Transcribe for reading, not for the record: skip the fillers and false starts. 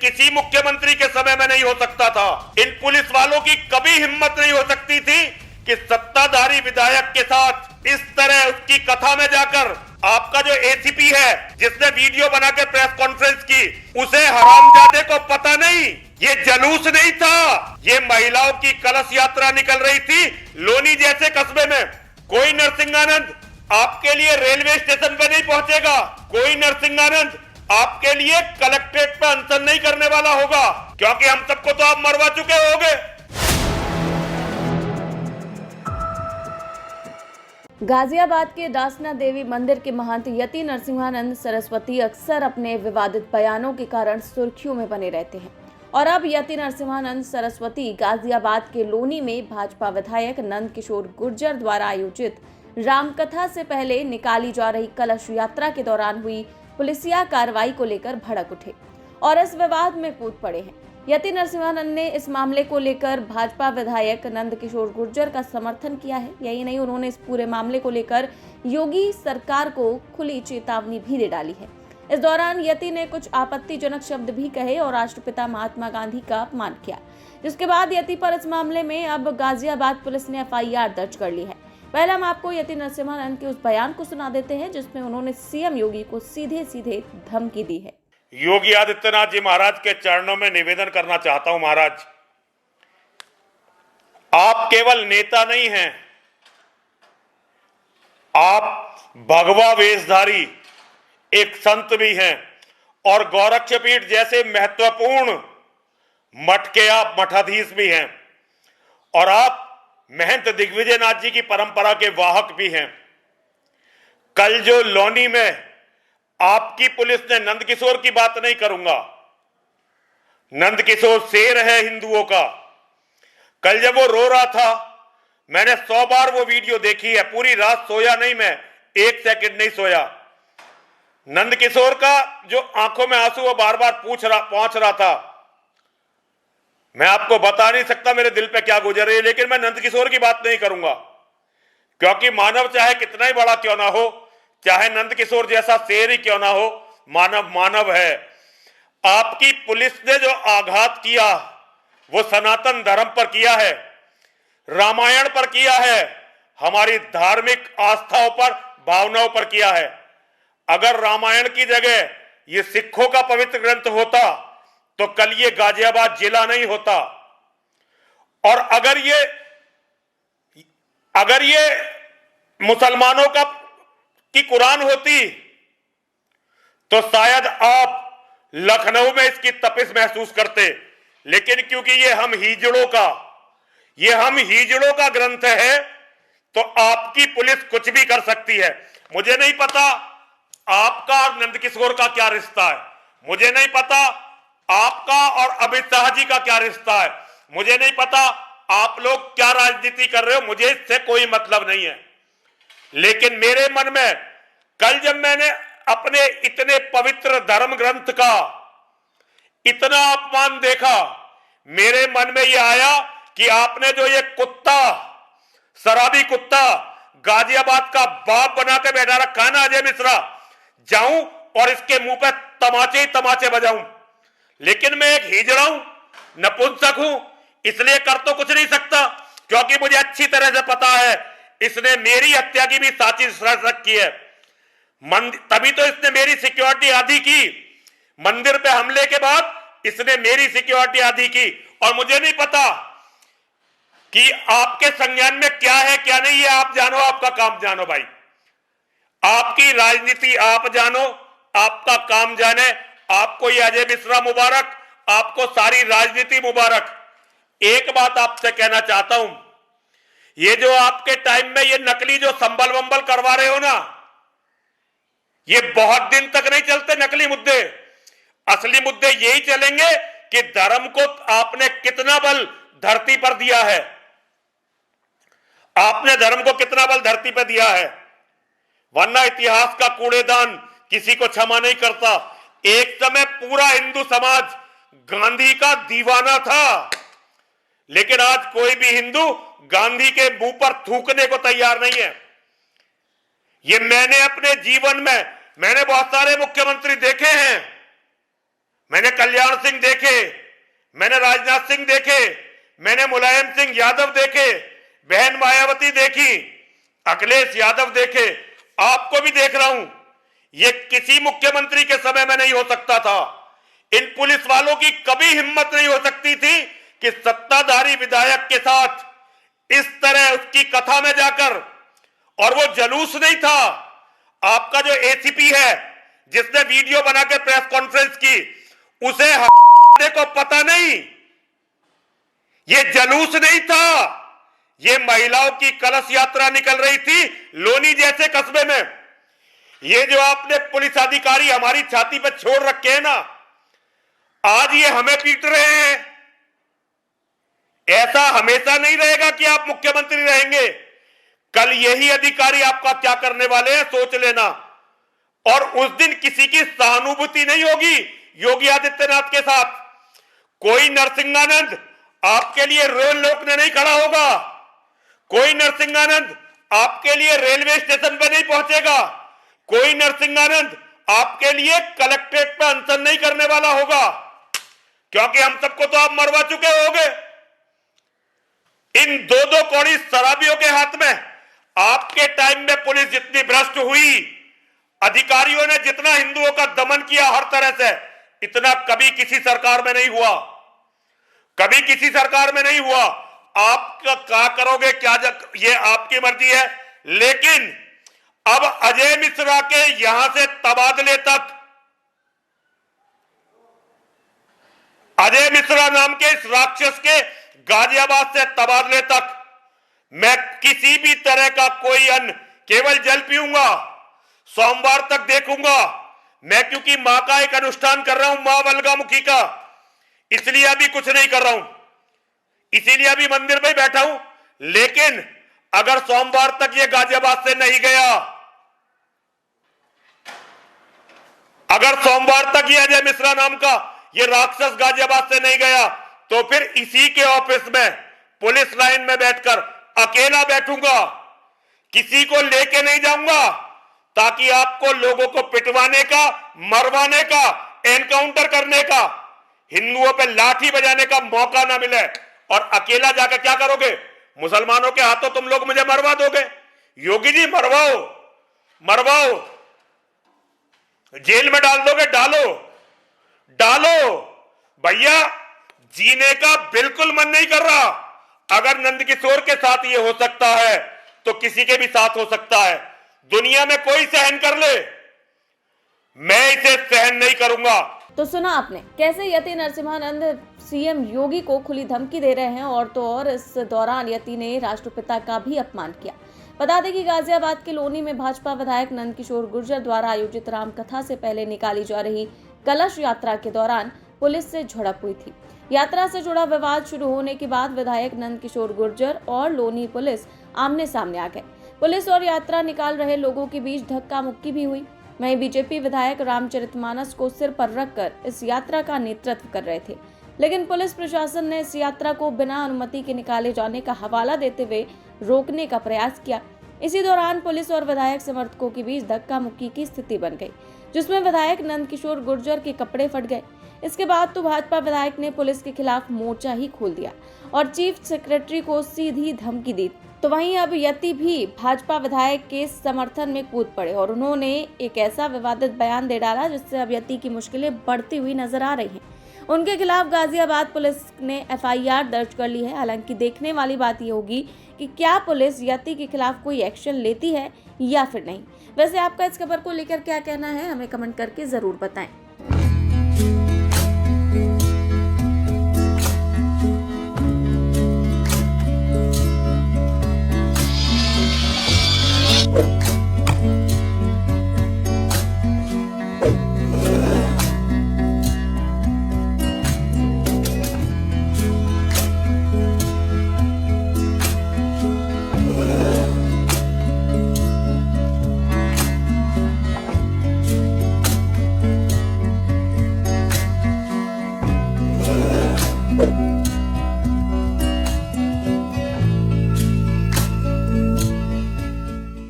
किसी मुख्यमंत्री के समय में नहीं हो सकता था। इन पुलिस वालों की कभी हिम्मत नहीं हो सकती थी कि सत्ताधारी विधायक के साथ इस तरह उसकी कथा में जाकर आपका जो एसीपी है जिसने वीडियो बनाकर प्रेस कॉन्फ्रेंस की, उसे हरामजादे को पता नहीं ये जलूस नहीं था, ये महिलाओं की कलश यात्रा निकल रही थी लोनी जैसे कस्बे में। कोई नरसिंहानंद आपके लिए रेलवे स्टेशन पे नहीं पहुंचेगा, कोई नरसिंहानंद आपके लिए कलेक्ट्रेट पे अनशन नहीं करने वाला होगा, क्योंकि हम सबको तो आप मरवा चुके होंगे। गाजियाबाद के दासना देवी मंदिर के महंत यति नरसिंहानंद सरस्वती अक्सर अपने विवादित बयानों के कारण सुर्खियों में बने रहते हैं और अब यति नरसिंहानंद सरस्वती गाजियाबाद के लोनी में भाजपा विधायक नंद किशोर गुर्जर द्वारा आयोजित रामकथा से पहले निकाली जा रही कलश यात्रा के दौरान हुई पुलिसिया कार्रवाई को लेकर भड़क उठे और इस विवाद में कूद पड़े हैं। यति नरसिंहानंद ने इस मामले को लेकर भाजपा विधायक नंद किशोर गुर्जर का समर्थन किया है। यही नहीं, उन्होंने इस पूरे मामले को लेकर योगी सरकार को खुली चेतावनी भी दे डाली है। इस दौरान यति ने कुछ आपत्तिजनक शब्द भी कहे और राष्ट्रपिता महात्मा गांधी का अपमान किया, जिसके बाद यति पर इस मामले में अब गाजियाबाद पुलिस ने FIR दर्ज कर ली है। पहले हम आपको यति नरसिंहानंद के उस बयान को सुना देते हैं जिसमें उन्होंने सीएम योगी को सीधे सीधे धमकी दी है। योगी आदित्यनाथ जी महाराज के चरणों में निवेदन करना चाहता हूं, महाराज आप केवल नेता नहीं हैं, आप भगवा वेशधारी एक संत भी हैं और गोरक्षपीठ जैसे महत्वपूर्ण मठ के आप मठाधीश भी हैं और आप महंत दिग्विजयनाथ जी की परंपरा के वाहक भी हैं। कल जो लोनी में आपकी पुलिस ने नंदकिशोर की बात नहीं करूंगा, नंदकिशोर शेर है हिंदुओं का। कल जब वो रो रहा था, मैंने 100 बार वो वीडियो देखी है, पूरी रात सोया नहीं, मैं 1 सेकंड नहीं सोया। नंदकिशोर का जो आंखों में आंसू वो बार बार पहुंच रहा था, मैं आपको बता नहीं सकता मेरे दिल पे क्या गुजर रही है, लेकिन मैं नंदकिशोर की बात नहीं करूंगा, क्योंकि मानव चाहे कितना ही बड़ा क्यों ना हो, चाहे नंदकिशोर जैसा शेर ही क्यों ना हो, मानव मानव है। आपकी पुलिस ने जो आघात किया वो सनातन धर्म पर किया है, रामायण पर किया है, हमारी धार्मिक आस्थाओं पर, भावनाओं पर किया है। अगर रामायण की जगह ये सिखों का पवित्र ग्रंथ होता तो कल ये गाजियाबाद जिला नहीं होता। और अगर ये मुसलमानों की कुरान होती तो शायद आप लखनऊ में इसकी तपिश महसूस करते, लेकिन क्योंकि ये हम हिजड़ों का ग्रंथ है तो आपकी पुलिस कुछ भी कर सकती है। मुझे नहीं पता आपका और नंदकिशोर का क्या रिश्ता है, मुझे नहीं पता आपका और अमित शाह जी का क्या रिश्ता है, मुझे नहीं पता आप लोग क्या राजनीति कर रहे हो, मुझे इससे कोई मतलब नहीं है। लेकिन मेरे मन में कल जब मैंने अपने इतने पवित्र धर्म ग्रंथ का इतना अपमान देखा, मेरे मन में यह आया कि आपने जो ये कुत्ता, शराबी कुत्ता गाजियाबाद का बाप बना के बैठा रखा है ना अजय मिश्रा, जाऊं और इसके मुंह पे तमाचे ही तमाचे बजाऊं। लेकिन मैं एक हिजड़ा हूं, नपुंसक हूं, इसलिए कर तो कुछ नहीं सकता, क्योंकि मुझे अच्छी तरह से पता है इसने मेरी हत्या की भी साजिश रखी है। तभी तो इसने मेरी सिक्योरिटी आधी की, मंदिर पे हमले के बाद इसने मेरी सिक्योरिटी आधी की। और मुझे नहीं पता कि आपके संज्ञान में क्या है क्या नहीं है, आप जानो, आपका काम जानो भाई, आपकी राजनीति आप जानो, आपका काम जाने। आपको ये अजय मिश्रा मुबारक, आपको सारी राजनीति मुबारक। एक बात आपसे कहना चाहता हूं, ये जो आपके टाइम में ये नकली जो संबल वंबल करवा रहे हो ना, ये बहुत दिन तक नहीं चलते नकली मुद्दे। असली मुद्दे यही चलेंगे कि धर्म को आपने कितना बल धरती पर दिया है, आपने धर्म को कितना बल धरती पर दिया है, वरना इतिहास का कूड़ेदान किसी को क्षमा नहीं करता। एक समय पूरा हिंदू समाज गांधी का दीवाना था, लेकिन आज कोई भी हिंदू गांधी के मुंह पर थूकने को तैयार नहीं है। ये मैंने अपने जीवन में, मैंने बहुत सारे मुख्यमंत्री देखे हैं, मैंने कल्याण सिंह देखे, मैंने राजनाथ सिंह देखे, मैंने मुलायम सिंह यादव देखे, बहन मायावती देखी, अखिलेश यादव देखे, आपको भी देख रहा हूं। ये किसी मुख्यमंत्री के समय में नहीं हो सकता था। इन पुलिस वालों की कभी हिम्मत नहीं हो सकती थी कि सत्ताधारी विधायक के साथ इस तरह उसकी कथा में जाकर, और वो जलूस नहीं था। आपका जो एसीपी है जिसने वीडियो बनाकर प्रेस कॉन्फ्रेंस की, उसे को पता नहीं, ये जलूस नहीं था, ये महिलाओं की कलश यात्रा निकल रही थी लोनी जैसे कस्बे में। ये जो आपने पुलिस अधिकारी हमारी छाती पर छोड़ रखे हैं ना, आज ये हमें पीट रहे हैं। ऐसा हमेशा नहीं रहेगा कि आप मुख्यमंत्री रहेंगे। कल यही अधिकारी आपका क्या करने वाले हैं सोच लेना। और उस दिन किसी की सहानुभूति नहीं होगी योगी आदित्यनाथ के साथ। कोई नरसिंहानंद आपके लिए रेल रोकने नहीं खड़ा होगा, कोई नरसिंहानंद आपके लिए रेलवे स्टेशन पर नहीं पहुंचेगा, कोई नरसिंहानंद आपके लिए कलेक्ट्रेट पर अनशन नहीं करने वाला होगा, क्योंकि हम सबको तो आप मरवा चुके होंगे। इन दो दो कौड़ी शराबियों के हाथ में आपके टाइम में पुलिस जितनी भ्रष्ट हुई, अधिकारियों ने जितना हिंदुओं का दमन किया हर तरह से, इतना कभी किसी सरकार में नहीं हुआ, कभी किसी सरकार में नहीं हुआ। आप क्या करोगे क्या ये आपकी मर्जी है, लेकिन अब अजय मिश्रा के यहां से तबादले तक, अजय मिश्रा नाम के इस राक्षस के गाजियाबाद से तबादले तक मैं किसी भी तरह का कोई अन्न, केवल जल पीऊंगा, सोमवार तक देखूंगा मैं, क्योंकि मां का एक अनुष्ठान कर रहा हूं, मां बलगामुखी का, इसलिए अभी कुछ नहीं कर रहा हूं, इसीलिए अभी मंदिर में बैठा हूं। लेकिन अगर सोमवार तक ये गाजियाबाद से नहीं गया, अगर सोमवार तक ये अजय मिश्रा नाम का ये राक्षस गाजियाबाद से नहीं गया, तो फिर इसी के ऑफिस में पुलिस लाइन में बैठकर अकेला बैठूंगा, किसी को लेके नहीं जाऊंगा, ताकि आपको लोगों को पिटवाने का, मरवाने का, एनकाउंटर करने का, हिंदुओं पे लाठी बजाने का मौका ना मिले। और अकेला जाकर क्या करोगे? मुसलमानों के हाथों तुम लोग मुझे मरवा दोगे। योगी जी मरवाओ, मरवाओ, जेल में डाल दोगे, डालो, डालो, भैया जीने का बिल्कुल मन नहीं कर रहा। अगर नंदकिशोर के साथ ये हो सकता है तो किसी के भी साथ हो सकता है। दुनिया में कोई सहन कर ले, मैं इसे सहन नहीं करूंगा। तो सुना आपने कैसे यति नरसिम्हानंद सीएम योगी को खुली धमकी दे रहे हैं, और तो और इस दौरान यति ने राष्ट्रपिता का भी अपमान किया। बता दें कि गाजियाबाद के लोनी में भाजपा विधायक नंदकिशोर गुर्जर द्वारा आयोजित रामकथा से पहले निकाली जा रही कलश यात्रा के दौरान पुलिस से झड़प हुई थी। यात्रा से जुड़ा विवाद शुरू होने के बाद विधायक नंदकिशोर गुर्जर और लोनी पुलिस आमने सामने आ गए। पुलिस और यात्रा निकाल रहे लोगों के बीच धक्का मुक्की भी हुई। वहीं बीजेपी विधायक रामचरितमानस को सिर पर रखकर इस यात्रा का नेतृत्व कर रहे थे, लेकिन पुलिस प्रशासन ने इस यात्रा को बिना अनुमति के निकाले जाने का हवाला देते हुए रोकने का प्रयास किया। इसी दौरान पुलिस और विधायक समर्थकों के बीच धक्का मुक्की की स्थिति बन गई, जिसमें विधायक नंदकिशोर गुर्जर के कपड़े फट गए। इसके बाद तो भाजपा विधायक ने पुलिस के खिलाफ मोर्चा ही खोल दिया और चीफ सेक्रेटरी को सीधी धमकी दी। तो वहीं अब यति भी भाजपा विधायक के समर्थन में कूद पड़े और उन्होंने एक ऐसा विवादित बयान दे डाला जिससे अब यति की मुश्किलें बढ़ती हुई नजर आ रही हैं। उनके खिलाफ गाजियाबाद पुलिस ने एफआईआर दर्ज कर ली है। हालांकि देखने वाली बात ये होगी कि क्या पुलिस यति के खिलाफ कोई एक्शन लेती है या फिर नहीं। वैसे आपका इस खबर को लेकर क्या कहना है, हमें कमेंट करके जरूर बताएं।